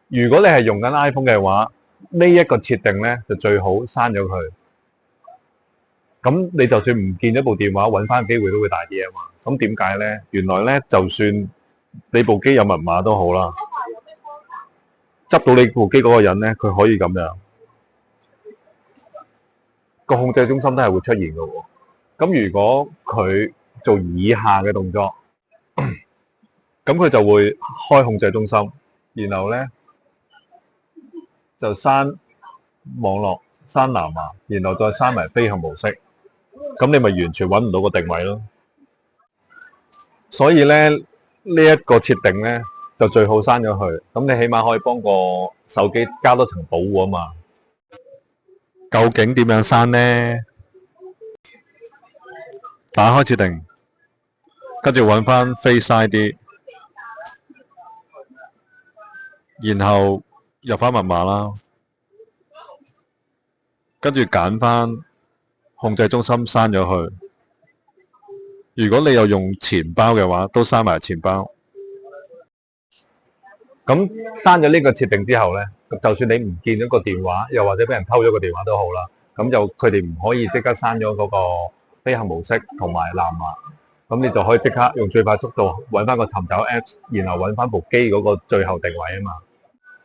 如果你係用緊 iPhone 嘅話，呢一個設定咧就最好刪咗佢。咁你就算唔見咗部電話，揾翻機會都會大啲啊嘛。咁點解咧？原來咧，就算你部機有密碼都好啦，執到你部機嗰個人咧，佢可以咁樣，個控制中心都係會出現嘅喎。咁如果佢做以下嘅動作，咁佢就會開控制中心，然後咧就刪網絡、刪藍牙，然後再刪埋飛行模式。咁你咪完全揾唔到個定位咯。所以咧，呢一個設定咧就最好刪咗佢。咁你起碼可以幫個手機加多層保護啊嘛。究竟點樣刪呢？打開設定，跟住揾翻 Face ID，然後入翻密碼啦，跟住揀翻控制中心刪咗佢。如果你有用錢包嘅話，都刪埋錢包。咁刪咗呢個設定之後呢，就算你唔見咗個電話，又或者俾人偷咗個電話都好啦，咁就佢哋唔可以即刻刪咗嗰個飛行模式同埋藍牙。咁你就可以即刻用最快速度揾翻個尋找 Apps，然後揾翻部機嗰個最後定位啊嘛。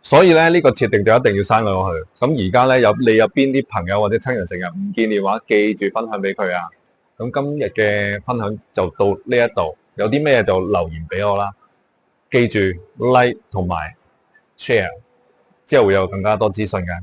所以咧，呢個設定就一定要刪咗佢。咁而家咧你有邊啲朋友或者親人成日唔見電話，記住分享俾佢啊！咁今日嘅分享就到呢一度，有啲咩就留言俾我啦。記住 like 同埋 share，之後會有更加多資訊嘅。